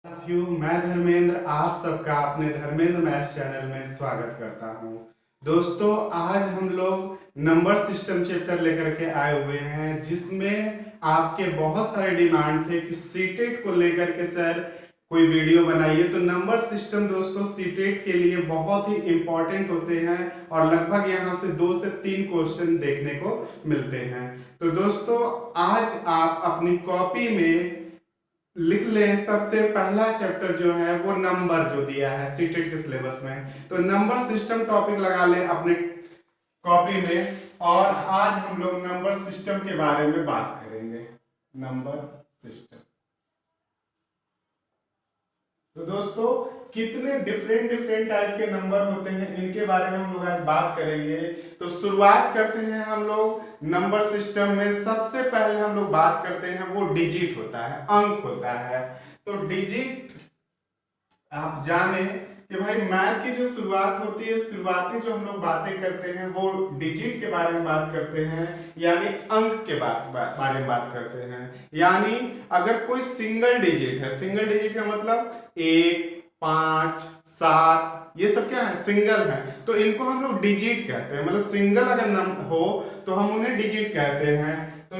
मैं धर्मेंद्र आप सबका अपने धर्मेंद्र मैथ्स चैनल में स्वागत करता हूं। दोस्तों, आज हम लोग नंबर सिस्टम चैप्टर लेकर के आए हुए हैं, जिसमें आपके बहुत सारे डिमांड थे कि सीटेट को लेकर के सर कोई वीडियो बनाइए। तो नंबर सिस्टम दोस्तों सीटेट के लिए बहुत ही इंपॉर्टेंट होते हैं और लगभग यहाँ से 2 से 3 क्वेश्चन देखने को मिलते हैं। तो दोस्तों, आज आप अपनी कॉपी में लिख लें सबसे पहला चैप्टर जो है वो नंबर जो दिया है सीटेट के सिलेबस में, तो नंबर सिस्टम टॉपिक लगा लें अपने कॉपी में। और आज हम लोग नंबर सिस्टम के बारे में बात करेंगे। नंबर सिस्टम, तो दोस्तों कितने डिफरेंट डिफरेंट टाइप के नंबर होते हैं इनके बारे में हम लोग आज बात करेंगे। तो शुरुआत करते हैं हम लोग नंबर सिस्टम में। सबसे पहले हम लोग बात करते हैं वो डिजिट होता है, अंक होता है। तो डिजिट आप जाने कि भाई मैथ की जो शुरुआत होती है, शुरुआती जो हम लोग बातें करते हैं वो डिजिट के बारे में बात करते हैं, यानी अंक के बारे में बात करते हैं। यानी अगर कोई सिंगल डिजिट है, सिंगल डिजिट का मतलब 1, 5, 7, ये सब क्या है, सिंगल है, तो इनको हम लोग डिजिट कहते हैं। मतलब सिंगल अगर नंबर हो तो हम उन्हें डिजिट कहते हैं। तो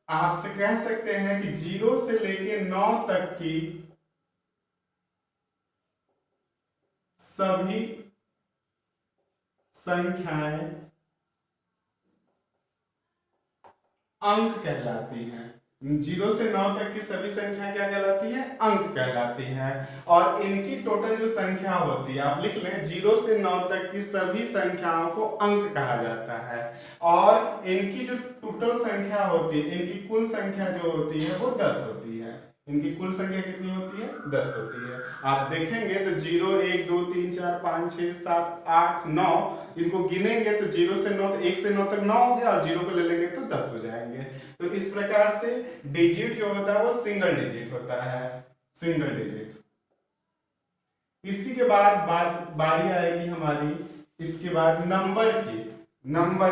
आपसे कह सकते हैं कि 0 से लेके 9 तक की सभी संख्याएं अंक कहलाती हैं। 0 से 9 तक की सभी संख्याएं क्या कहलाती है, अंक कहलाती हैं। और इनकी टोटल जो संख्या होती है, आप लिख लें 0 से 9 तक की सभी संख्याओं को अंक कहा जाता है। और इनकी जो टोटल संख्या होती है, इनकी कुल संख्या जो होती है वो 10 होती है। इनकी कुल संख्या कितनी होती है, 10 होती है। आप देखेंगे तो 0, 1, 2, 3, 4, 5, 6, 7, 8, 9, इनको गिनेंगे तो 0 से 9, 1 से 9 तक 9 हो गया, और 0 को ले लेंगे तो 10 हो जाएंगे। तो इस प्रकार से डिजिट जो होता है वो सिंगल डिजिट होता है, सिंगल डिजिट। इसी के बाद बारी आएगी हमारी, इसके बाद नंबर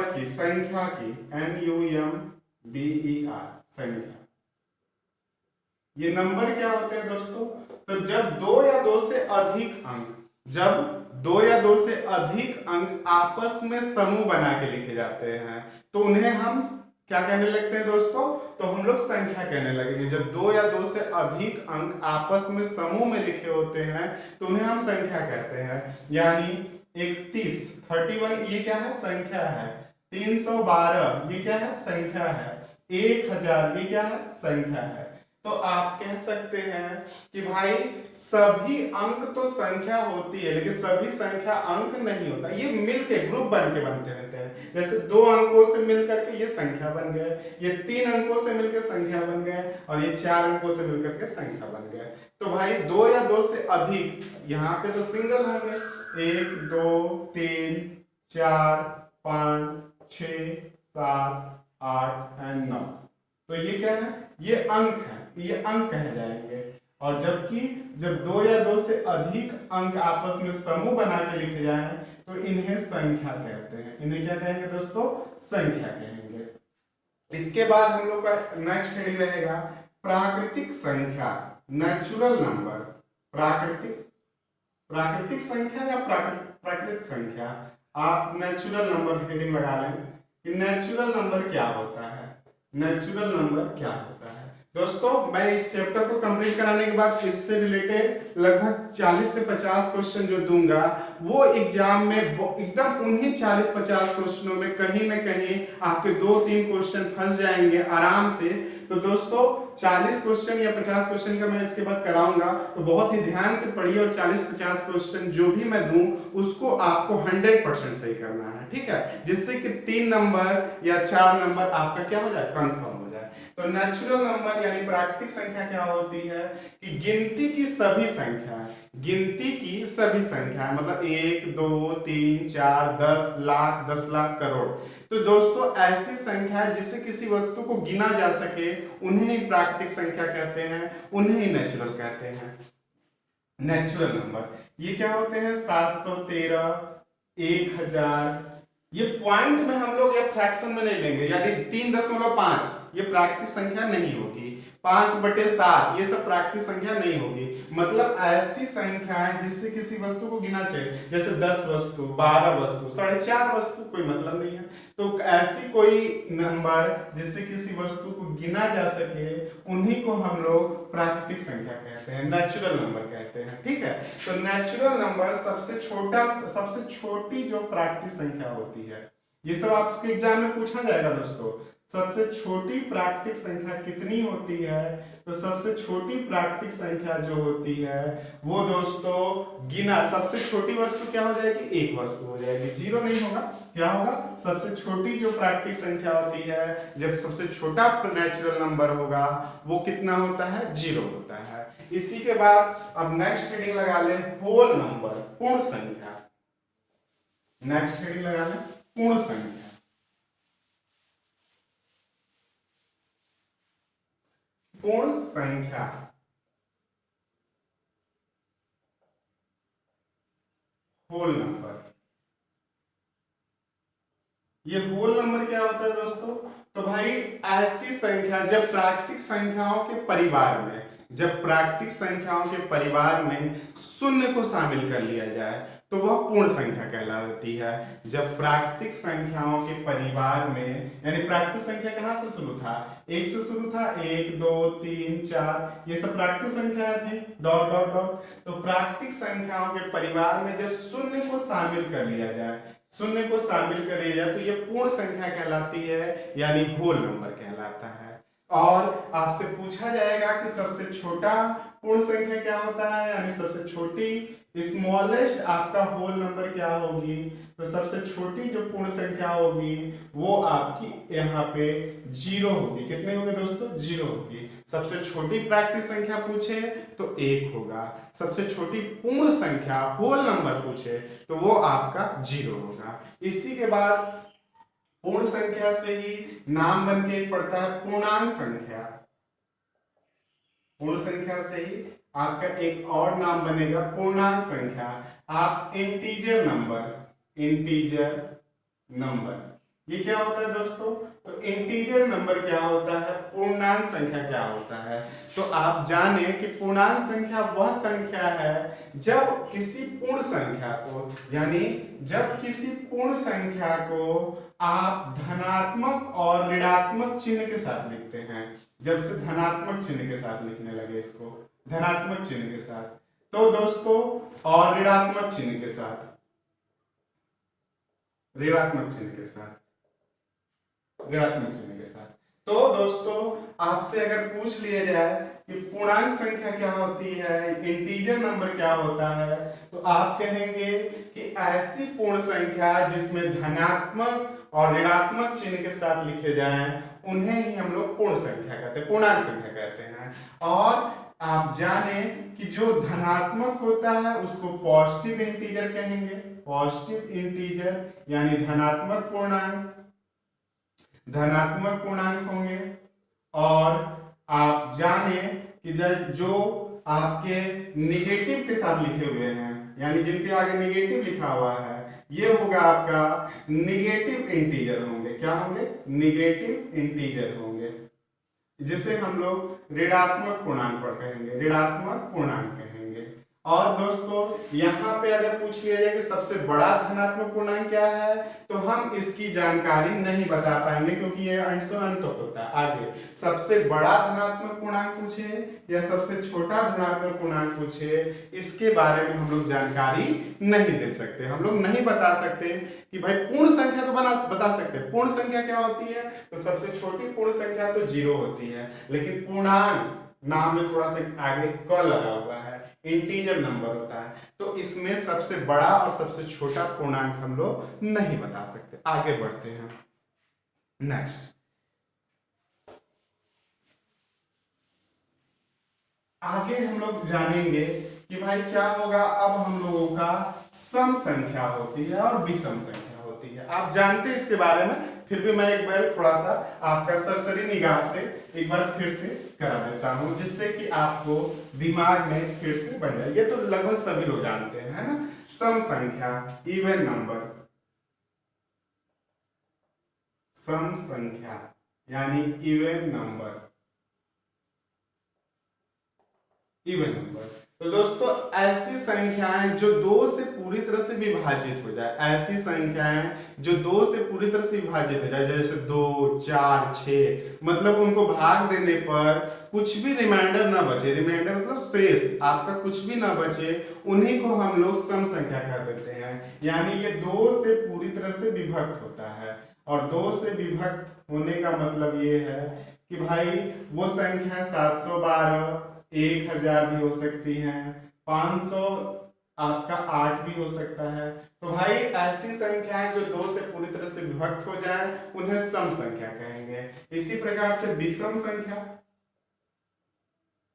की संख्या की, NUMBER, संख्या। ये नंबर क्या होते हैं दोस्तों, तो जब 2 या 2 से अधिक अंक, जब 2 या 2 से अधिक अंक आपस में समूह बना के लिखे जाते हैं तो उन्हें हम क्या कहने लगते हैं दोस्तों, तो हम लोग संख्या कहने लगेंगे। जब 2 या 2 से अधिक अंक आपस में समूह में लिखे होते हैं तो उन्हें हम संख्या कहते हैं। यानी 31 ये क्या है, संख्या है। 312 ये क्या है, संख्या है। 1000 ये क्या है, संख्या है। तो आप कह सकते हैं कि भाई सभी अंक तो संख्या होती है, लेकिन सभी संख्या अंक नहीं होता। ये मिलके ग्रुप बन के बनते रहते हैं। जैसे 2 अंकों से मिलकर के ये संख्या बन गए, ये 3 अंकों से मिलकर संख्या बन गए, और ये 4 अंकों से मिलकर के संख्या बन गए। तो भाई 2 या 2 से अधिक, यहाँ पे तो सिंगल होंगे, 1, 2, 3, 4, 5, 6, 7, 8 और 9। तो ये क्या है, ये अंक है, ये अंक कहे जाएंगे। और जबकि जब 2 या 2 से अधिक अंक आपस में समूह बना के लिखे जाएं तो इन्हें संख्या कहते हैं। इन्हें क्या कहेंगे दोस्तों, संख्या कहेंगे। इसके बाद हम लोग का नेक्स्ट हेडिंग रहेगा प्राकृतिक संख्या, नेचुरल नंबर। प्राकृतिक संख्या या प्राकृतिक संख्या, आप नेचुरल नंबर हेडिंग लगा लें कि नेचुरल नंबर क्या होता है। नेचुरल नंबर क्या होता है दोस्तों, मैं इस चैप्टर को कंप्लीट कराने के बाद इससे रिलेटेड लगभग 40 से 50 क्वेश्चन जो दूंगा वो एग्जाम में एकदम उन्हीं 40-50 क्वेश्चनों में कहीं ना कहीं आपके 2-3 क्वेश्चन फंस जाएंगे आराम से। तो दोस्तों 40 क्वेश्चन या 50 क्वेश्चन का मैं इसके बाद कराऊंगा, तो बहुत ही ध्यान से पढ़िए और 40-50 क्वेश्चन जो भी मैं दूं उसको आपको 100% सही करना है, ठीक है, जिससे कि 3 नंबर या 4 नंबर आपका क्या हो जाए, कंफर्म हो जाए। तो नेचुरल नंबर यानी प्राकृतिक संख्या क्या होती है कि गिनती की सभी संख्या, गिनती की सभी संख्या, मतलब 1, 2, 3, 4, 10 लाख, 10 लाख, करोड़। तो दोस्तों ऐसी संख्या जिससे किसी वस्तु को गिना जा सके उन्हें ही प्राकृतिक संख्या कहते हैं, उन्हें ही नेचुरल कहते हैं। नेचुरल नंबर ये क्या होते हैं, 713, 1000, ये पॉइंट में हम लोग या फ्रैक्शन में नहीं लेंगे, यानी 3.5 ये प्राकृतिक संख्या नहीं होगी। 5/7 ये सब प्राकृतिक संख्या नहीं होगी। मतलब ऐसी संख्याएं जिससे किसी वस्तु को गिना चाहिए, जैसे 10 वस्तु, 12 वस्तु, 4.5 वस्तु, कोई मतलब नहीं है। तो ऐसी कोई नंबर जिससे किसी वस्तु को गिना जा सके उन्हीं को हम लोग प्राकृतिक संख्या कहते हैं, नेचुरल नंबर कहते हैं। ठीक है, तो नेचुरल नंबर सबसे छोटी जो प्राकृतिक संख्या होती है, ये सब आपके एग्जाम में पूछा जाएगा दोस्तों। सबसे छोटी प्राकृतिक संख्या कितनी होती है? तो सबसे छोटी प्राकृतिक संख्या जो होती है वो दोस्तों गिना, सबसे छोटी वस्तु क्या हो जाएगी? एक वस्तु हो जाएगी, जीरो नहीं होगा। क्या होगा? सबसे छोटी जो प्राकृतिक संख्या होती है, जब सबसे छोटा नेचुरल नंबर होगा वो कितना होता है? जीरो होता है। इसी के बाद अब नेक्स्ट हेडिंग लगा ले, होल नंबर, पूर्ण संख्या। नेक्स्ट हेडिंग लगा ले, पूर्ण संख्या। पूर्ण संख्या, होल नंबर। ये होल नंबर क्या होता है दोस्तों? तो भाई ऐसी संख्या जब प्राकृतिक संख्याओं के परिवार में, जब प्राकृतिक संख्याओं के परिवार में शून्य को शामिल कर लिया जाए तो वह पूर्ण संख्या कहलाती है। जब प्राकृतिक संख्याओं के परिवार में, यानी प्राकृतिक संख्या कहां से शुरू था? एक से शुरू था, 1 2 3 4, ये सब प्राकृतिक संख्याएं थी, डॉट डॉट डॉट। तो प्राकृतिक संख्याओं के परिवार में जब शून्य को शामिल कर लिया जाए, शून्य को शामिल कर लिया जाए तो ये पूर्ण संख्या कहलाती है, यानी होल नंबर कहलाता है। और आपसे पूछा जाएगा कि सबसे छोटा पूर्ण संख्या क्या होता है, यानी सबसे छोटी स्मॉलेस्ट आपका होल नंबर क्या होगी? तो सबसे छोटी जो पूर्ण संख्या होगी वो आपकी यहाँ पे जीरो होगी। कितने होंगे दोस्तों? जीरो होगी। सबसे छोटी प्राकृतिक संख्या पूछे तो एक होगा, सबसे छोटी पूर्ण संख्या होल नंबर पूछे तो वो आपका जीरो होगा। इसी के बाद पूर्ण संख्या से ही नाम बन के पड़ता है पूर्णांक संख्या। पूर्ण संख्या से ही आपका एक और नाम बनेगा पूर्णांक संख्या। आप इंटीजर नंबर, इंटीजर नंबर, ये क्या होता है दोस्तों? तो इंटीजर नंबर क्या होता है, पूर्णांक संख्या क्या होता है? तो आप जाने कि पूर्णांक संख्या वह संख्या है जब किसी पूर्ण संख्या को, यानी जब किसी पूर्ण संख्या को आप धनात्मक और ऋणात्मक चिन्ह के साथ लिखते हैं। जब से धनात्मक चिन्ह के साथ लिखने लगे इसको, धनात्मक चिन्ह के साथ, तो दोस्तों और ऋणात्मक चिन्ह के साथ, ऋणात्मक चिन्ह के साथ, ऋणात्मक चिन्ह के साथ। तो दोस्तों आपसे अगर पूछ लिया जाए कि पूर्णांक संख्या क्या होती है, इंटीजर नंबर क्या होता है, तो आप कहेंगे कि ऐसी पूर्ण संख्या जिसमें धनात्मक और ऋणात्मक चिन्ह के साथ लिखे जाएं उन्हें ही हम लोग पूर्ण संख्या कहते हैं, पूर्णांक संख्या कहते हैं। और आप जाने कि जो धनात्मक होता है उसको पॉजिटिव इंटीजर कहेंगे, पॉजिटिव इंटीजर यानी धनात्मक पूर्णांक, धनात्मक पूर्णांक होंगे। और आप जाने कि जो आपके निगेटिव के साथ लिखे हुए हैं, यानी जिनके आगे निगेटिव लिखा हुआ है, ये होगा आपका निगेटिव इंटीजर होंगे। क्या होंगे? निगेटिव इंटीजर होंगे, जिसे हम लोग ऋणात्मक पूर्णांक पर कहेंगे, ऋणात्मक पूर्णांक कहेंगे। और दोस्तों यहाँ पे अगर पूछ लिया जाए कि सबसे बड़ा धनात्मक पूर्णांक क्या है, तो हम इसकी जानकारी नहीं बता पाएंगे क्योंकि ये अंश और अंत होता है। आगे सबसे बड़ा धनात्मक पूर्णांक पूछे या सबसे छोटा धनात्मक पूर्णांक पूछे, इसके बारे में हम लोग जानकारी नहीं दे सकते। हम लोग नहीं बता सकते कि भाई पूर्ण संख्या तो बता सकते हैं, पूर्ण संख्या क्या होती है, तो सबसे छोटी पूर्ण संख्या तो जीरो होती है, लेकिन पूर्णांक नाम में थोड़ा सा आगे क लगा हुआ है, इंटीजर नंबर होता है, तो इसमें सबसे बड़ा और सबसे छोटा पूर्णांक हम लोग नहीं बता सकते। आगे बढ़ते हैं, नेक्स्ट आगे हम लोग जानेंगे कि भाई क्या होगा। अब हम लोगों का सम संख्या होती है और विषम संख्या होती है। आप जानते हैं इसके बारे में, फिर भी मैं एक बार थोड़ा सा आपका सरसरी निगाह से एक बार फिर से करा देता हूं, जिससे कि आपको दिमाग में फिर से बन जाए। ये तो लगभग सभी लोग जानते हैं, है ना। सम संख्या, इवन नंबर, सम संख्या यानी इवन नंबर, इवन नंबर। तो दोस्तों ऐसी संख्याएं जो दो से पूरी तरह से विभाजित हो जाए, ऐसी संख्याएं जो दो से पूरी तरह से विभाजित हो जाए, जैसे 2 4 6, मतलब उनको भाग देने पर कुछ भी रिमाइंडर ना बचे, रिमाइंडर मतलब शेष आपका कुछ भी ना बचे, उन्हीं को हम लोग सम संख्या कह देते हैं। यानी ये दो से पूरी तरह से विभक्त होता है, और दो से विभक्त होने का मतलब ये है कि भाई वो संख्या 712 1000 भी हो सकती हैं, 500 आपका 8 भी हो सकता है। तो भाई ऐसी संख्याएं जो दो से पूरी तरह से विभक्त हो जाए उन्हें सम संख्या कहेंगे। इसी प्रकार से विषम संख्या,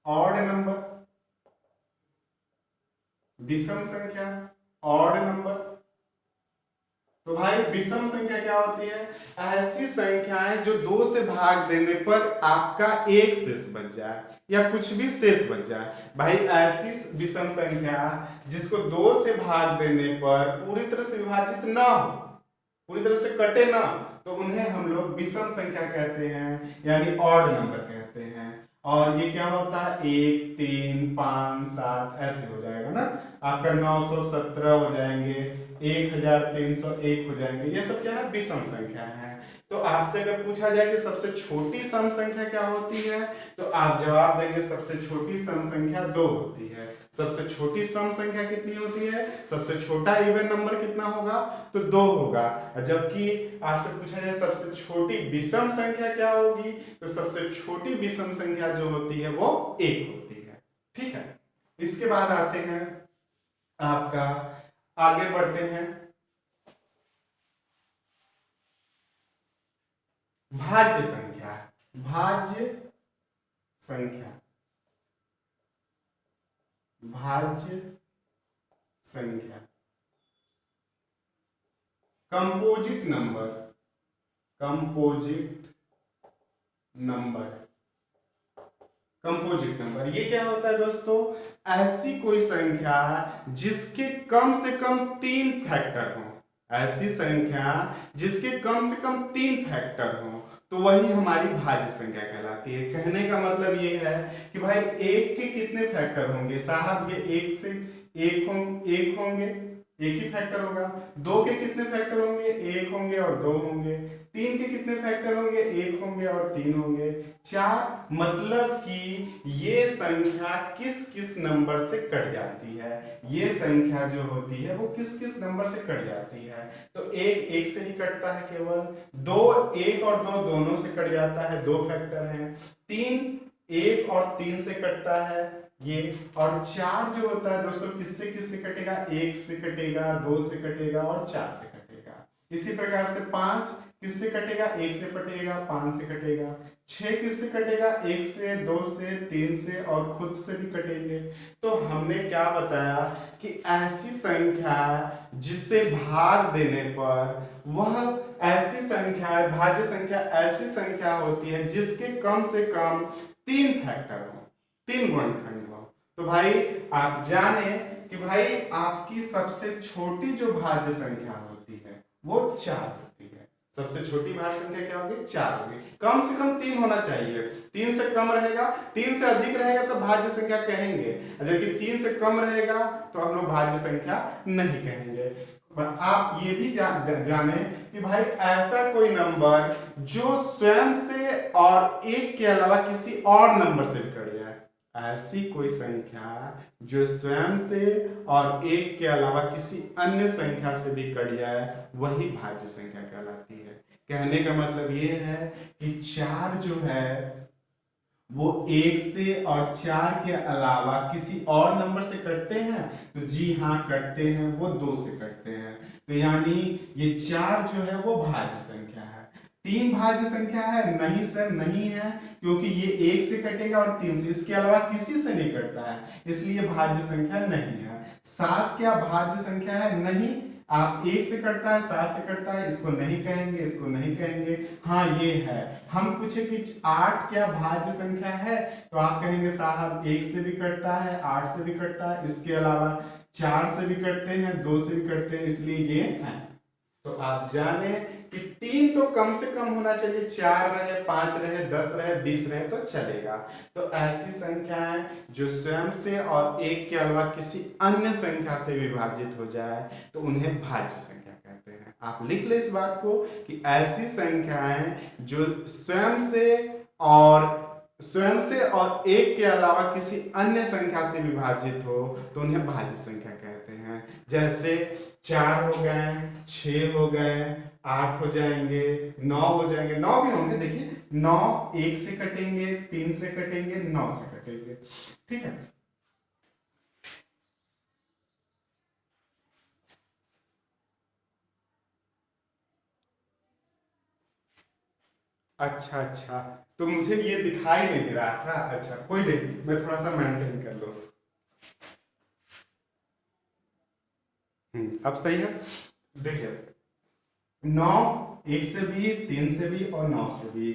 ऑड नंबर, विषम संख्या, ऑड नंबर। तो भाई विषम संख्या क्या होती है? ऐसी संख्याएं जो दो से भाग देने पर आपका एक शेष बच जाए या कुछ भी शेष बच जाए। भाई ऐसी विषम संख्या जिसको दो से भाग देने पर पूरी तरह से विभाजित ना हो, पूरी तरह से कटे ना, तो उन्हें हम लोग विषम संख्या कहते हैं, यानी ऑड नंबर कहते हैं। और ये क्या होता है? 1 3 5 7 ऐसे हो जाएगा ना, आपका 917 हो जाएंगे, 1301 हो जाएंगे। ये सब क्या है? विषम संख्या है। तो आपसे अगर पूछा जाए कि सबसे छोटी सम संख्या क्या होती है, तो आप जवाब देंगे सबसे छोटी सम संख्या 2 होती है। सबसे छोटी सम संख्या कितनी होती है? सबसे छोटा इवन नंबर कितना होगा? तो 2 होगा। जबकि आपसे पूछा जाए सबसे छोटी विषम संख्या क्या होगी, तो सबसे छोटी विषम संख्या जो होती है वो 1 होती है। ठीक है, इसके बाद आते हैं आपका, आगे बढ़ते हैं, भाज्य संख्या। भाज्य संख्या, भाज्य संख्या, composite number, composite number, composite number. ये क्या होता है दोस्तों? ऐसी कोई संख्या जिसके कम से कम 3 फैक्टर हो, ऐसी संख्या जिसके कम से कम 3 फैक्टर हो, तो वही हमारी भाज्य संख्या कहलाती है। कहने का मतलब ये है कि भाई एक के कितने फैक्टर होंगे साहब? ये एक से एक होंगे, एक ही फैक्टर होगा। दो के कितने फैक्टर होंगे? एक होंगे और दो होंगे। तीन के कितने फैक्टर होंगे? एक होंगे और तीन होंगे। चार, मतलब कि ये संख्या किस किस नंबर से कट जाती है, ये संख्या जो होती है वो किस किस नंबर से कट जाती है। तो एक एक से ही कटता है केवल, दो एक और दो दोनों से कट जाता है, 2 फैक्टर हैं। तीन एक और 3 से कटता है ये, और 4 जो होता है दोस्तों किससे किससे कटेगा? 1 से कटेगा, 2 से कटेगा और 4 से कटेगा। इसी प्रकार से 5 किससे कटेगा? 1 से कटेगा, 5 से कटेगा। 6 किससे कटेगा? 1 से, 2 से, 3 से और खुद से भी कटेंगे। तो हमने क्या बताया कि ऐसी संख्या जिसे भाग देने पर वह ऐसी संख्या, भाज्य संख्या ऐसी संख्या होती है जिसके कम से कम 3 फैक्टर हो, 3 गुणनखंड हो। तो भाई आप जाने कि भाई आपकी सबसे छोटी जो भाज्य संख्या होती है वो 4 होती है। सबसे छोटी भाज्य संख्या क्या होगी? 4 होगी। कम से कम 3 होना चाहिए, 3 से कम रहेगा, 3 से अधिक रहेगा तो भाज्य संख्या कहेंगे, जबकि 3 से कम रहेगा तो हम लोग भाज्य संख्या नहीं कहेंगे। आप ये भी जाने कि भाई ऐसा कोई नंबर जो स्वयं से और एक के अलावा किसी और नंबर से कट जाए, ऐसी कोई संख्या जो स्वयं से और एक के अलावा किसी अन्य संख्या से भी कट जाए वही भाज्य संख्या कहलाती है। कहने का मतलब ये है कि 4 जो है वो 1 से और 4 के अलावा किसी और नंबर से कटते हैं, तो जी हाँ कटते हैं, वो 2 से कटते हैं। तो यानी ये 4 जो है वो भाज्य संख्या है। 3 भाज्य संख्या है? नहीं सर नहीं है, क्योंकि ये 1 से कटेगा और 3 से, इसके अलावा किसी से नहीं कटता है, इसलिए भाज्य संख्या नहीं है। 7 क्या भाज्य संख्या है? नहीं। आप 1 से कटता है, 7 से कटता है, इसको नहीं कहेंगे, इसको नहीं कहेंगे। हाँ ये है। हम पूछे कि 8 क्या भाज्य संख्या है, तो आप कहेंगे साहब 1 से भी कटता है, 8 से भी कटता है, इसके अलावा 4 से भी कटते हैं, 2 से भी कटते हैं, इसलिए ये है। तो आप जाने कि 3 तो कम से कम होना चाहिए, 4 रहे, 5 रहे, 10 रहे, 20 रहे तो चलेगा। तो ऐसी संख्याएं जो स्वयं से और एक के अलावा किसी अन्य संख्या से विभाजित हो जाए तो उन्हें भाज्य संख्या कहते हैं। आप लिख ले इस बात को कि ऐसी संख्याएं जो स्वयं से और एक के अलावा किसी अन्य संख्या से विभाजित हो तो उन्हें भाज्य संख्या कहते हैं। जैसे 4 हो गए, 6 हो गए, 8 हो जाएंगे, 9 हो जाएंगे, 9 भी होंगे। देखिए 9 1 से कटेंगे, 3 से कटेंगे, 9 से कटेंगे। ठीक है। अच्छा अच्छा, तो मुझे ये दिखाई नहीं दे रहा था। अच्छा कोई नहीं, मैं थोड़ा सा मेंटेन कर लूँ। अब सही है। देखिए 9 1 से भी, 3 से भी और 9 से भी,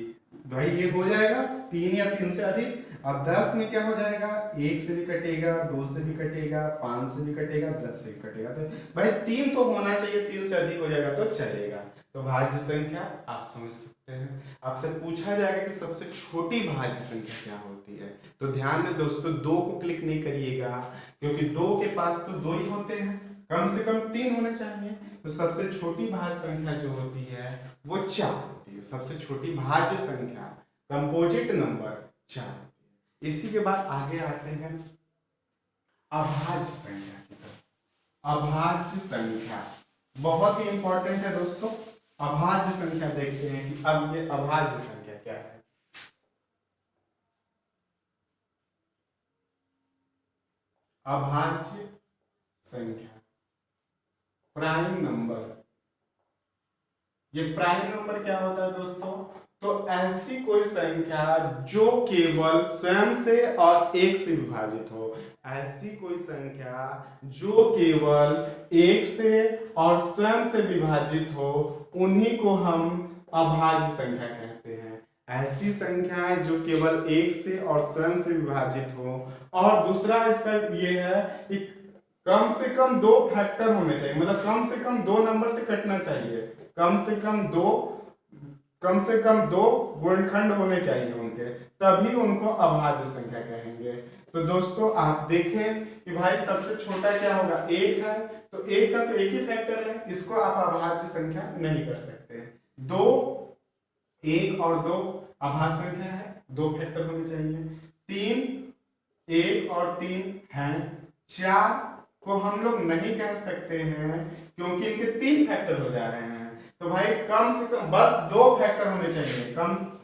भाई ये हो जाएगा 3 या 3 से अधिक। अब 10 में क्या हो जाएगा, 1 से भी कटेगा, 2 से भी कटेगा, 5 से भी कटेगा, 10 से भी कटेगा। तो भाई 3 तो होना चाहिए, 3 से अधिक हो जाएगा तो चलेगा। तो भाज्य संख्या आप समझ सकते हैं। आपसे पूछा जाएगा कि सबसे छोटी भाज्य संख्या क्या होती है, तो ध्यान में दोस्तों 2 को क्लिक नहीं करिएगा, क्योंकि 2 के पास तो 2 ही होते हैं, कम से कम 3 होने चाहिए। तो सबसे छोटी भाज्य संख्या जो होती है वो 4 होती है। सबसे छोटी भाज्य संख्या, कंपोजिट नंबर 4 होती है। इसी के बाद आगे आते हैं अभाज्य संख्या की तरफ। अभाज्य संख्या बहुत ही इंपॉर्टेंट है दोस्तों। अभाज्य संख्या देखते हैं कि अब ये अभाज्य संख्या क्या है। अभाज्य संख्या प्राइम नंबर। ये प्राइम नंबर क्या होता है दोस्तों, तो ऐसी कोई संख्या जो केवल स्वयं से और एक से विभाजित हो। ऐसी कोई संख्या जो केवल एक से और स्वयं से विभाजित हो, उन्हीं को हम अभाज्य संख्या कहते हैं। ऐसी संख्याएं जो केवल एक से और स्वयं से विभाजित हो। और दूसरा इसका ये है कि कम से कम 2 फैक्टर होने चाहिए, मतलब कम से कम 2 नंबर से कटना चाहिए। कम से कम दो गुणनखंड होने चाहिए उनके, तभी उनको अभाज्य संख्या कहेंगे। तो दोस्तों आप देखें कि भाई सबसे छोटा क्या होगा, 1 है, तो 1 का तो एक ही फैक्टर है, इसको आप अभाज्य संख्या नहीं कर सकते। 2, 1 और 2 अभाज्य संख्या है, 2 फैक्टर होने चाहिए। 3, 1 और 3 हैं। 4 को हम लोग नहीं कह सकते हैं क्योंकि इनके 3 फैक्टर हो जा रहे हैं। तो भाई कम से कम बस 2 फैक्टर होने चाहिए,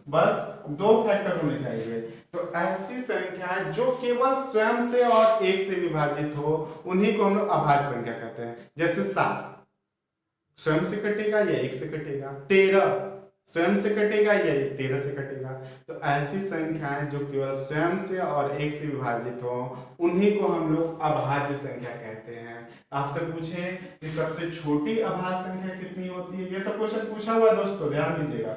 बस 2 फैक्टर होने चाहिए। तो ऐसी संख्याएं जो केवल स्वयं से और एक से विभाजित हो, उन्हीं को हम लोग अभाज्य संख्या कहते हैं। जैसे 7 स्वयं से कटेगा या एक से कटेगा। 13 स्वयं से कटेगा या 13 से कटेगा। तो ऐसी संख्याएं जो केवल स्वयं से और एक से विभाजित हो, उन्हीं को हम लोग अभाज्य संख्या कहते हैं। आपसे पूछे कि सबसे छोटी अभाज्य संख्या कितनी होती है, ये सब क्वेश्चन पूछा हुआ है दोस्तों, ध्यान दीजिएगा।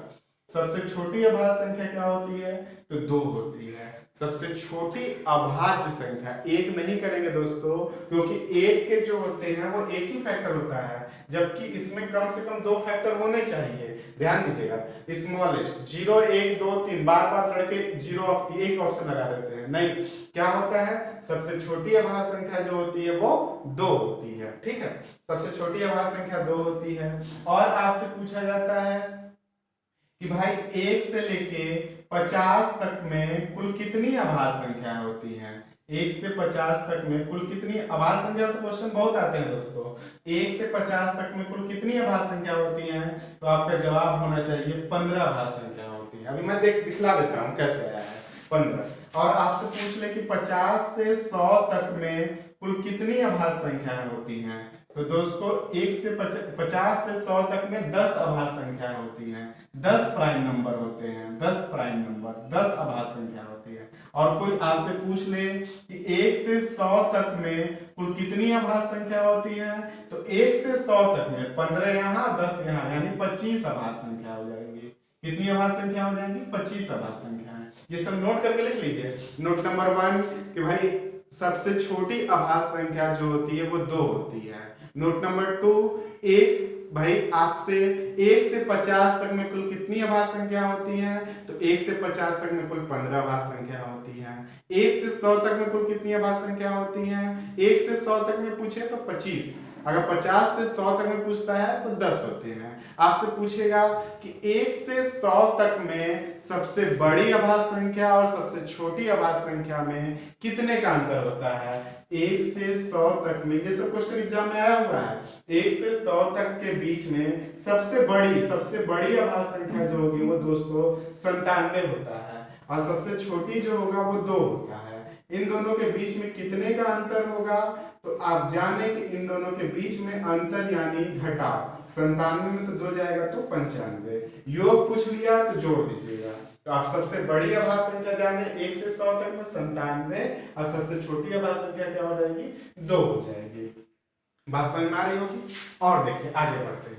सबसे छोटी अभाज्य संख्या क्या होती है, तो 2 होती है। सबसे छोटी अभाज्य संख्या, एक नहीं करेंगे दोस्तों, क्योंकि एक के जो होते हैं वो एक ही फैक्टर होता है, जबकि इसमें कम से कम 2 फैक्टर होने चाहिए। ध्यान दीजिएगा, स्मॉलेस्ट 0 1 2 3, बार बार लड़के 0 एक ऑप्शन लगा देते हैं, नहीं, क्या होता है, सबसे छोटी अभाज्य संख्या जो होती है वो 2 होती है। ठीक है, सबसे छोटी अभाज्य संख्या 2 होती है। और आपसे पूछा जाता है कि भाई 1 से लेके 50 तक में कुल कितनी अभाज्य संख्याएं होती हैं। 1 से 50 तक में कुल कितनी अभाज्य संख्या से क्वेश्चन बहुत आते हैं दोस्तों। 1 से 50 तक में कुल कितनी अभाज्य संख्या होती हैं, तो आपका जवाब होना चाहिए 15 अभाज्य संख्या होती है। अभी मैं दिखला देता हूं कैसे आया है 15। और आपसे पूछ ले कि 50 से 100 तक में कुल कितनी अभाज्य संख्याएं होती हैं, तो दोस्तों 1 से 50 से 100 तक में 10 अभाज्य संख्याएं होती हैं। 10 प्राइम नंबर होते हैं, 10 प्राइम नंबर, 10 अभाज्य संख्या होती है। और कोई आपसे पूछ ले कि 1 से 100 तक में कुल कितनी अभाज्य संख्या होती है, तो 1 से 100 तक में 15 यहाँ 10 यहाँ, यानी 25 अभाज्य संख्या हो जाएंगी। कितनी अभाज्य संख्या हो जाएंगी, 25 अभाज्य संख्या है। ये सब नोट करके लिख लीजिए। नोट नंबर 1 कि भाई सबसे छोटी अभाज्य संख्या जो होती है वो 2 होती है। नोट नंबर 2, एक भाई आपसे 1 से 50 तक में कुल कितनी अभाज्य संख्या होती है? तो 1 से 50 तक में कुल 15 अभाज्य संख्या होती है। 1 से 100 तक में कुल कितनी अभाज्य संख्या होती है? 1 से 100 तक में पूछे तो 25, अगर 50 से 100 तक में पूछता है तो 10 होते हैं। आपसे पूछेगा कि 1 से 100 तक में सबसे बड़ी अभाज्य संख्या और सबसे छोटी अभाज्य संख्या में कितने का अंतर होता है? 1 से 100 तक में, ये सब क्वेश्चन एग्जाम में आया हुआ है। 1 से 100 तक के बीच में सबसे बड़ी अभाज्य संख्या जो होगी वो दोस्तों 97 होता है, और सबसे छोटी जो होगा वो 2 होता है। इन दोनों के बीच में कितने का अंतर होगा? तो आप जाने कि इन दोनों के बीच में अंतर यानी घटाव, 97 में से 2 जाएगा तो 95। योग पूछ लिया तो जोड़ दीजिएगा। तो आप सबसे बड़ी अभाज्य संख्या जाने 1 से 100 तक में 97, और सबसे छोटी अभाज्य संख्या क्या हो जाएगी? 2 हो जाएगी। बात समझ में आ रही होगी? और देखिए आगे बढ़ते हैं।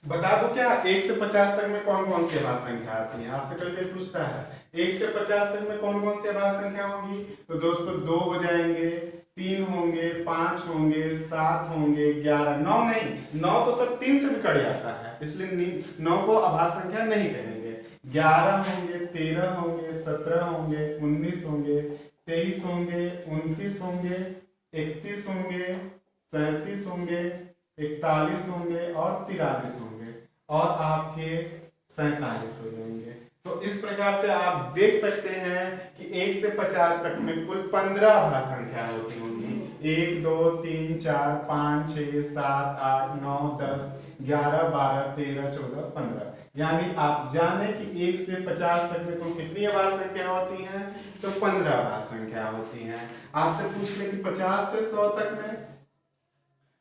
बता दो क्या 1 से 50 तक में कौन कौन सी अभाज्य संख्या आती है? आपसे कल पूछता है 1 से 50 तक में कौन कौन सी अभाज्य संख्या होंगी? तो दोस्तों 2 हो जाएंगे, 3 होंगे, 5 होंगे, 7 होंगे, 11, 9 नहीं, 9 तो सब 3 से भी कट जाता है, इसलिए 9 को अभाज्य संख्या नहीं कहेंगे। 11 होंगे, 13 होंगे, 17 होंगे, 19 होंगे, 23 होंगे, 29 होंगे, 31 होंगे, 37 होंगे, 41 होंगे और 43 होंगे, और आपके 47 हो जाएंगे। तो इस प्रकार से आप देख सकते हैं कि 1 से 50 तक में कुल 15 अभाज्य संख्या होती होंगी। 1 2 3 4 5 6 7 8 9 10 11 12 13 14 15, यानी आप जाने कि 1 से 50 तक में कुल कितनी अभाज्य संख्या होती हैं? तो 15 अभाज्य संख्या होती हैं। आपसे पूछ ले कि 50 से 100 तक में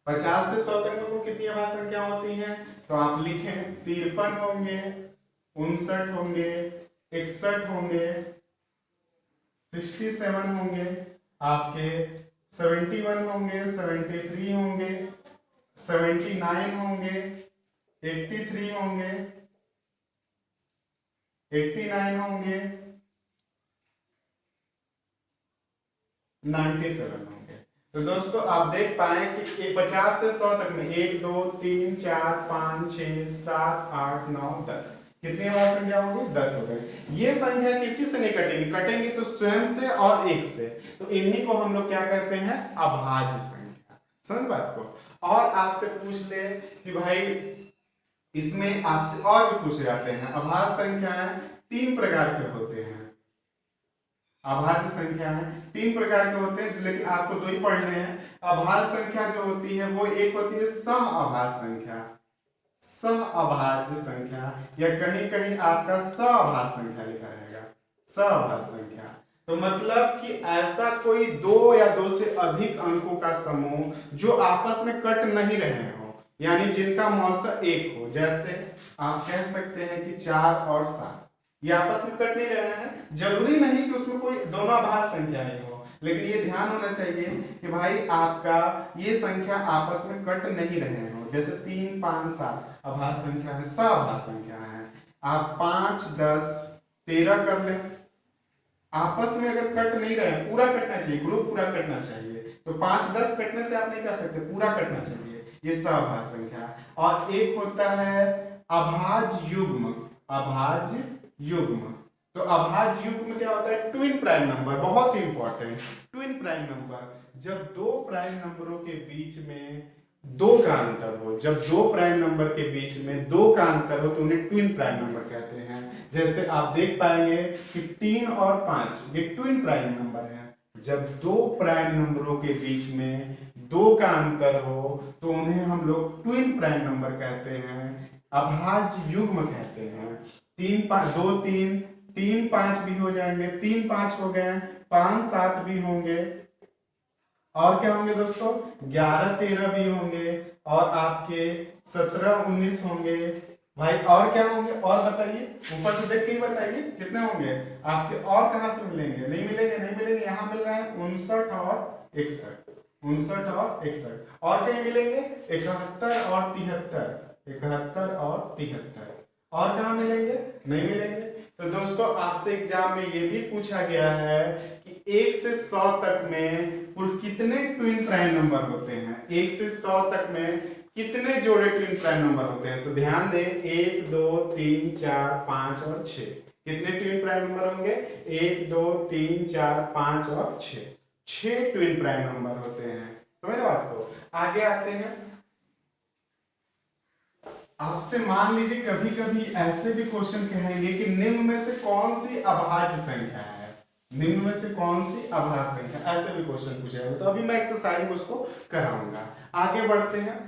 50 से 100 तक में कितनी अभाज्य संख्या होती है? तो आप लिखें 53 होंगे, 59 होंगे, 61 होंगे, 67 होंगे, आपके 71 होंगे, 73 होंगे, 79 होंगे, 83 होंगे, 89 होंगे, 97 होंगे। तो दोस्तों आप देख पाए कि 50 से 100 तक में 1 2 3 4 5 6 7 8 9 10 कितनी अभाज्य संख्या होगी? 10 हो गई। ये संख्या किसी से नहीं कटेंगी, कटेंगी तो स्वयं से और 1 से, तो इन्हीं को हम लोग क्या कहते हैं? अभाज्य संख्या। समझ बात को? और आपसे पूछ ले कि भाई इसमें आपसे और भी पूछे जाते हैं, अभाज्य संख्याएं 3 प्रकार के होते हैं। अभाज्य संख्याएं 3 प्रकार के होते हैं, लेकिन आपको 2 ही पढ़ने हैं। अभाज्य संख्या जो होती है वो एक होती है सहअभाज्य संख्या, सहअभाज्य संख्या, या कहीं कहीं आपका सहअभाज्य संख्या लिखा रहेगा, सहअभाज्य संख्या। तो मतलब कि ऐसा कोई 2 या 2 से अधिक अंकों का समूह जो आपस में कट नहीं रहे हो, यानी जिनका मौसा 1 हो। जैसे आप कह सकते हैं कि 4 और 7 ये आपस में कट नहीं रहे हैं। जरूरी नहीं कि उसमें कोई दोनों अभाज्य संख्याएं हो, लेकिन ये ध्यान होना चाहिए कि भाई आपका ये संख्या आपस में कट नहीं रहे हो। जैसे 3 5 7 अभाज्य संख्या है, सहअभाज्य संख्या है। आप 5 10 13 कर लें, आपस में अगर कट नहीं रहे, पूरा कटना चाहिए, ग्रुप पूरा कटना चाहिए। तो 5 10 कटने से आप नहीं कर सकते, पूरा कटना चाहिए, ये सहअभाज्य संख्या। और एक होता है अभाज्य युग्म, अभाज्य युग्म। तो अभाज्य युग्म क्या होता है? ट्विन प्राइम नंबर, बहुत ही इंपॉर्टेंट। ट्विन प्राइम नंबर जब 2 प्राइम नंबरों के बीच में 2 का अंतर हो, जब 2 प्राइम नंबर के बीच में 2 का अंतर हो तो उन्हें ट्विन प्राइम नंबर कहते हैं। जैसे आप देख पाएंगे कि 3 और 5 ये ट्विन प्राइम नंबर है। जब 2 प्राइम नंबरों के बीच में 2 का अंतर हो तो उन्हें हम लोग ट्विन प्राइम नंबर कहते हैं, अभाज्य युग्म कहते हैं। 3 5 2 3 3 5 भी हो जाएंगे, 3 5 हो गए, 5 7 भी होंगे, और क्या होंगे दोस्तों? 11 13 भी होंगे, और आपके 17 19 होंगे भाई। और क्या होंगे? और बताइए, ऊपर से देख के ही बताइए कितने होंगे आपके। और कहां से मिलेंगे? नहीं मिलेंगे, नहीं मिलेंगे, यहां मिल रहे हैं 59 और 61, 59 और 61। और कहीं मिलेंगे 71 और 73, 71 और 73। और कहाँ मिलेंगे? नहीं मिलेंगे। तो दोस्तों आपसे एग्जाम में ये भी पूछा गया है कि 1 से 100 तक में कुल कितने ट्विन प्राइम नंबर होते हैं? 1 से 100 तक में कितने जोड़े ट्विन प्राइम नंबर होते हैं? तो ध्यान दें, 1 2 3 4 5 और 6। कितने ट्विन प्राइम नंबर होंगे? 1 2 3 4 5 और 6। 6 ट्विन प्राइम नंबर होते हैं। समझ बात को? आगे आते हैं। आपसे मान लीजिए कभी कभी ऐसे भी क्वेश्चन कहेंगे कि निम्न में से कौन सी अभाज्य संख्या है? निम्न में से कौन सी अभाज्य संख्या? ऐसे भी क्वेश्चन पूछेगा। तो अभी मैं एक्सरसाइज उसको कराऊंगा। आगे बढ़ते हैं।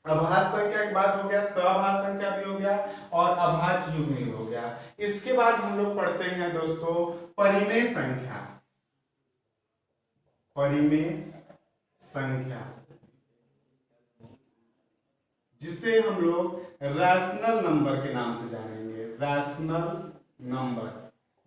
अभाज्य संख्या की बात हो गया, सभाज्य संख्या भी हो गया और अभाज्य युग्मी हो गया। इसके बाद हम लोग पढ़ते हैं दोस्तों परिमेय संख्या। परिमेय संख्या जिसे हम लोग रैशनल नंबर के नाम से जानेंगे। Rational number.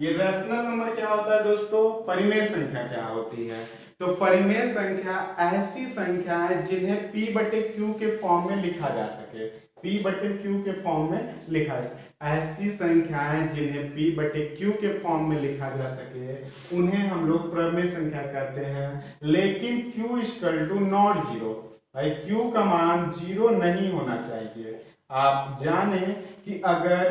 ये रैशनल नंबर क्या होता है दोस्तों? परिमेय संख्या क्या होती है? तो परिमेय संख्या ऐसी संख्या है जिन्हें p बटे q के फॉर्म में लिखा जा सके। p बटे q के फॉर्म में लिखा जा सके। ऐसी संख्याएं जिन्हें p बटे q के फॉर्म में लिखा जा सके उन्हें हम लोग परिमेय संख्या कहते हैं। लेकिन q equal to not zero. भाई q का मान जीरो नहीं होना चाहिए। आप जाने कि अगर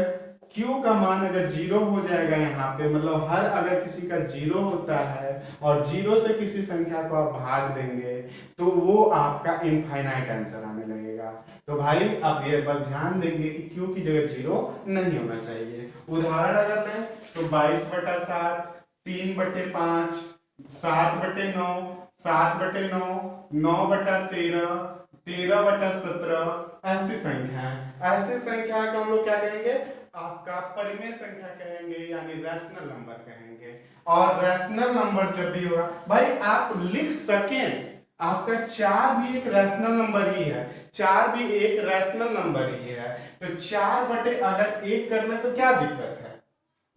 q का मान अगर जीरो हो जाएगा यहाँ पे, मतलब हर अगर किसी का जीरो होता है और जीरो से किसी संख्या को आप भाग देंगे तो वो आपका इनफाइनाइट आंसर आने लगेगा। तो भाई आप ये बात ध्यान देंगे कि q की जगह जीरो नहीं होना चाहिए। उदाहरण अगर लें तो 22/7, 3/5, 7/9, 7/9, 9/13, 13/17 ऐसी संख्या है। ऐसी संख्या को हम लोग क्या कहेंगे? आपका परिमेय संख्या कहेंगे, यानी रैशनल नंबर कहेंगे। और रैशनल नंबर जब भी होगा, भाई आप लिख सकें आपका 4 भी एक रैशनल नंबर ही है। 4 भी एक रैशनल नंबर ही है। तो 4 बटे अगर 1 कर ले तो क्या दिक्कत है?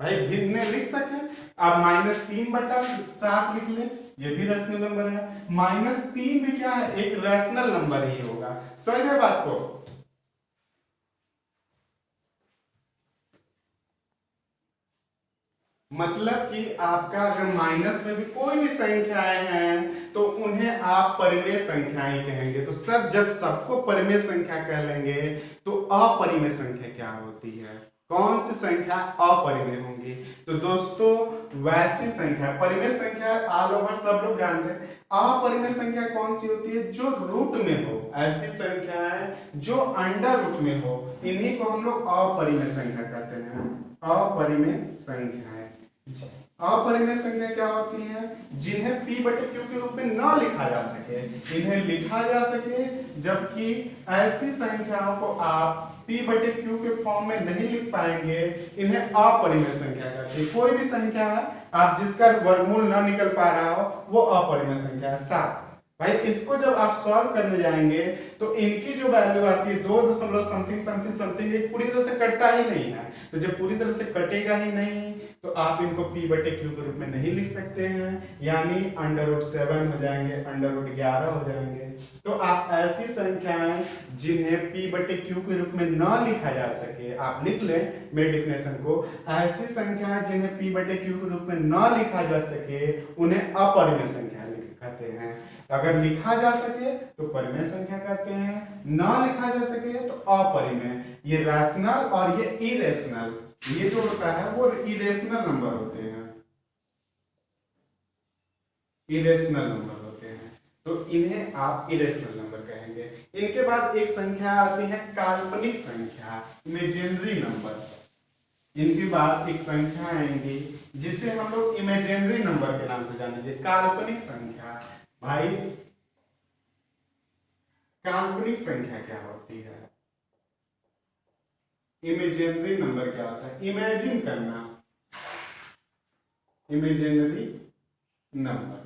भाई भिन्न लिख सके। आप -3/7 लिख ले, ये भी रैशनल नंबर है। -3 भी क्या है? एक रैशनल नंबर ही होगा। समझ है बात को? मतलब कि आपका अगर माइनस में भी कोई भी संख्याएं हैं तो उन्हें आप परिमेय संख्याएं कहेंगे। तो सब जब सबको परिमेय संख्या कह लेंगे तो अपरिमेय संख्या क्या होती है? कौन सी संख्या अपरिमेय होंगी? तो दोस्तों वैसी संख्या, परिमेय संख्या ऑल ओवर सब लोग जानते हैं। अपरिमेय संख्या कौन सी होती है? जो रूट में हो। ऐसी संख्या है जो अंडर रूट में हो, इन्हीं को हम लोग अपरिमेय संख्या कहते हैं। अपरिमेय संख्या है। अपरिमेय संख्या क्या होती है? जिन्हें p बटे q के रूप में न लिखा जा सके। इन्हें लिखा जा सके, जबकि ऐसी संख्याओं को आप p बटे q के फॉर्म में नहीं लिख पाएंगे। इन्हें अपरिमेय संख्या कहते हैं। कोई भी संख्या है आप जिसका वर्गमूल न निकल पा रहा हो वो अपरिमेय संख्या है। 7। भाई इसको जब आप सॉल्व करने जाएंगे तो इनकी जो वैल्यू आती है 2.समथिंग एक पूरी तरह से कटता ही नहीं है। तो जब पूरी तरह से कटेगा ही नहीं तो आप इनको p बटे q के रूप में नहीं लिख सकते हैं, यानी √7 हो जाएंगे, √11 हो जाएंगे। तो आप ऐसी संख्याएं जिन्हें p बटे q के रूप में न लिखा जा सके, आप लिख लें मेरे डिफिनेशन को। ऐसी संख्याएं जिन्हें p बटे q के रूप में न लिखा जा सके उन्हें अपरिमेय संख्या कहते हैं। अगर लिखा जा सके तो परिमेय संख्या कहते हैं, ना लिखा जा सके तो अपरिमेय। ये रैशनल और ये इरेशनल, ये जो होता है वो इरेशनल नंबर होते हैं। इरेशनल नंबर होते हैं तो इन्हें आप इरेशनल नंबर कहेंगे। इनके बाद एक संख्या आती है काल्पनिक संख्या, इमेजिनरी नंबर। इनके बाद एक संख्या आएंगी जिसे हम लोग इमेजिनरी नंबर के नाम से जानेंगे, काल्पनिक संख्या। भाई काल्पनिक संख्या क्या होती है? इमेजिनरी नंबर क्या होता है? इमेजिन करना, इमेजिनरी नंबर।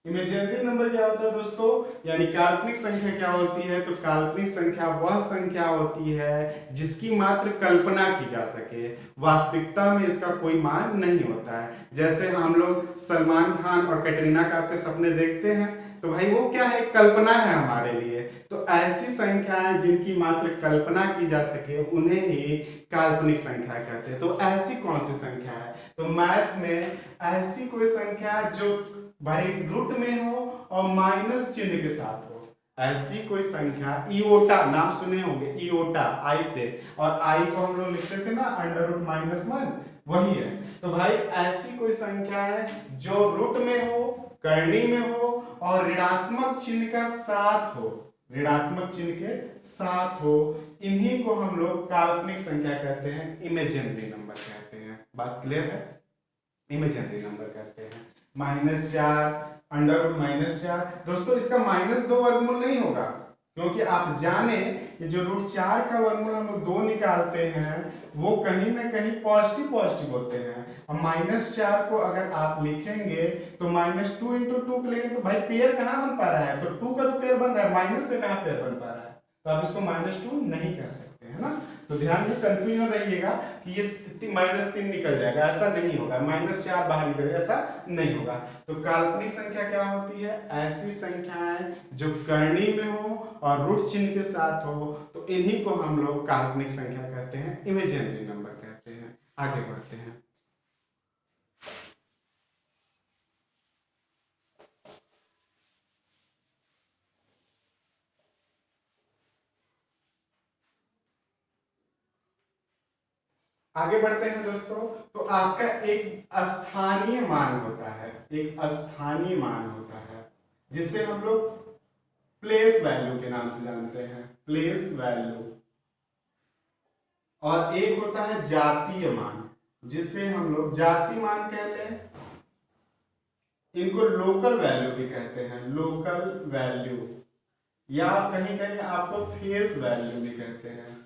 इमेजिनरी नंबर क्या होता है दोस्तों? यानी काल्पनिक संख्या क्या होती है? तो काल्पनिक संख्या वह संख्या होती है जिसकी मात्र कल्पना की जा सके, वास्तविकता में इसका कोई मान नहीं होता है। जैसे हम लोग सलमान खान और कैटरीना कैफ के सपने देखते हैं तो भाई वो क्या है, कल्पना है हमारे लिए। तो ऐसी संख्याएं जिनकी मात्र कल्पना की जा सके उन्हें ही काल्पनिक संख्या कहते हैं। तो ऐसी कौन सी संख्या है, तो मैथ में ऐसी कोई संख्या जो भाई रूट में हो और माइनस चिन्ह के साथ हो, ऐसी कोई संख्या, इयोटा नाम सुने होंगे, इयोटा आई से, और आई को हम लोग लिखते थे ना अंडर रूट -1, वही है। तो भाई ऐसी कोई संख्या है जो रूट में हो, करनी में हो और ऋणात्मक चिन्ह का साथ हो, ऋणात्मक चिन्ह के साथ हो, इन्हीं को हम लोग काल्पनिक संख्या कहते हैं, इमेजिनरी नंबर कहते हैं। बात क्लियर है, इमेजिनरी नंबर कहते हैं। -4 अंडर रूट -4, दोस्तों इसका -2 वर्गमूल नहीं होगा, क्योंकि आप जाने कि जो √4 का वर्गमूल हम लोग 2 निकालते हैं वो कहीं ना कहीं पॉजिटिव होते हैं। और -4 को अगर आप लिखेंगे तो -2 × 2 को लेंगे तो भाई पेयर कहाँ बन पा रहा है, तो 2 का तो पेयर बन रहा है, माइनस से कहाँ पेयर बन पा रहा है, तो आप इसको -2 नहीं कह सकते है ना। तो ध्यान में कंफ्यूजन रहिएगा कि ये -3 निकल जाएगा, ऐसा नहीं होगा, -4 बाहर निकलेगा, ऐसा नहीं होगा। तो काल्पनिक संख्या क्या होती है, ऐसी संख्याएं जो करनी में हो और रूट चिन्ह के साथ हो, तो इन्हीं को हम लोग काल्पनिक संख्या कहते हैं, इमेजिनरी नंबर कहते हैं। आगे बढ़ते हैं। आगे बढ़ते हैं दोस्तों। तो आपका एक स्थानीय मान होता है, एक स्थानीय मान होता है जिसे हम लोग प्लेस वैल्यू के नाम से जानते हैं, प्लेस वैल्यू। और एक होता है जातीय मान, जिसे हम लोग जाति मान कहते हैं, इनको लोकल वैल्यू भी कहते हैं, लोकल वैल्यू, या कहीं कहीं आपको फेस वैल्यू भी कहते हैं,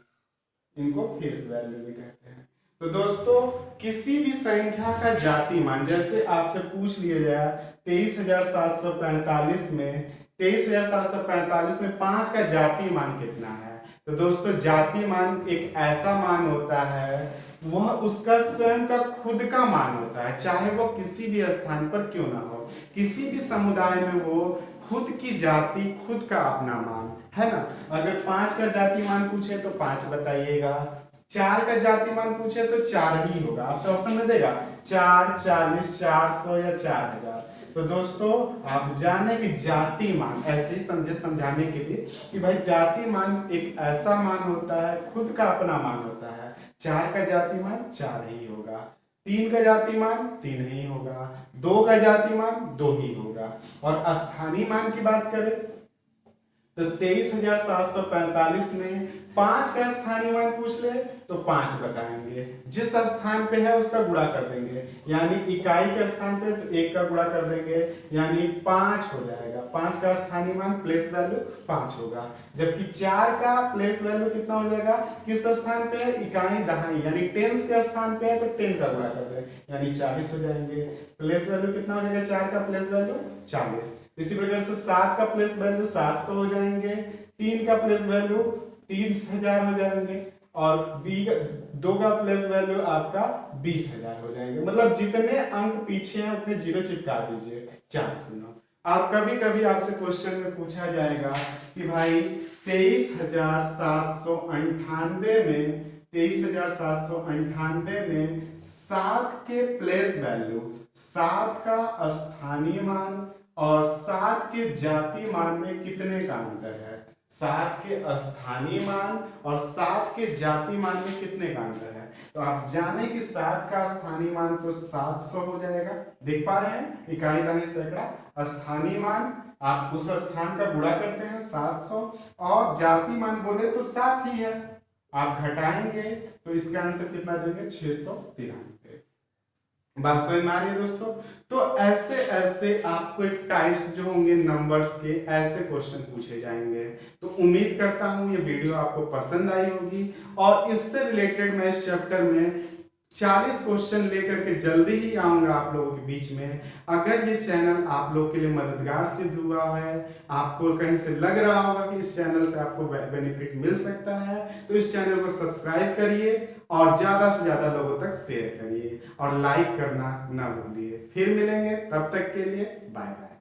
इनको फेस वैल्यू भी कहते हैं। तो दोस्तों किसी भी संख्या का जाति मान, जैसे आपसे पूछ लिया गया 23,745 में 23,745 में 5 का जाति मान कितना है, तो दोस्तों जाति मान एक ऐसा मान होता है, वह उसका स्वयं का खुद का मान होता है, चाहे वो किसी भी स्थान पर क्यों ना हो, किसी भी समुदाय में हो, खुद की जाति, खुद का अपना मान है ना। अगर 5 का जाति मान पूछे तो 5 बताइएगा, 4 का जाति मान पूछे तो 4 ही होगा, आपसे ऑप्शन में देगा 4, 40, 400 या 4000। तो दोस्तों आप जाने कि जाति मान ऐसे ही समझाने के लिए कि भाई जाति मान एक ऐसा मान होता है, खुद का अपना मान होता है। 4 का जाति मान 4 ही होगा, 3 का जाति मान 3 ही होगा, 2 का जाति मान 2 ही होगा। और स्थानीय मान की बात करें तो 23,745 में 5 का स्थानीय मान पूछ ले तो 5 बताएंगे, जिस स्थान पे है उसका गुणा कर देंगे, यानी इकाई के स्थान पे तो 1 का गुणा कर देंगे, यानी 5 हो जाएगा। 5 का स्थानीय मान प्लेस वैल्यू 5 होगा, जबकि 4 का प्लेस वैल्यू कितना हो जाएगा, किस स्थान पे है, इकाई दहाई, यानी टेंस के स्थान पे है तो 10 का गुणा कर देंगे, यानी 40 हो जाएंगे। प्लेस वैल्यू कितना हो जाएगा, 4 का प्लेस वैल्यू 40। इसी प्रकार से 7 का प्लेस वैल्यू 700 हो जाएंगे, 3 का प्लेस वैल्यू 3000 हो जाएंगे, और 2 का प्लेस वैल्यू आपका 20,000 हो जाएंगे। मतलब जितने अंक पीछे हैं उतने जीरो चिपका दीजिए, 4 शून्य। आप कभी कभी आपसे क्वेश्चन में पूछा जाएगा कि भाई 23,798 में 23,798 में 7 के प्लेस वैल्यू, 7 का स्थानीय मान और 7 के जाति मान में कितने का अंतर है, 7 के स्थानीय मान और 7 के जाति मान में कितने का अंतर है। तो आप जाने कि 7 का स्थानीय मान तो 700 हो जाएगा, देख पा रहे हैं, इकाई दहाई सैकड़ा, स्थानीय मान आप उस स्थान का गुणा करते हैं 700, और जाति मान बोले तो 7 ही है, आप घटाएंगे तो इसका आंसर कितना देंगे, 693। बात समझ में आ रही है दोस्तों। तो ऐसे ऐसे आपको टाइप्स जो होंगे नंबर्स के, ऐसे क्वेश्चन पूछे जाएंगे। तो उम्मीद करता हूं ये वीडियो आपको पसंद आई होगी, और इससे रिलेटेड मैं इस चैप्टर में 40 क्वेश्चन लेकर के जल्दी ही आऊंगा आप लोगों के बीच में। अगर ये चैनल आप लोग के लिए मददगार सिद्ध हुआ है, आपको कहीं से लग रहा होगा कि इस चैनल से आपको बेनिफिट मिल सकता है, तो इस चैनल को सब्सक्राइब करिए और ज़्यादा से ज़्यादा लोगों तक शेयर करिए और लाइक करना ना भूलिए। फिर मिलेंगे, तब तक के लिए बाय बाय।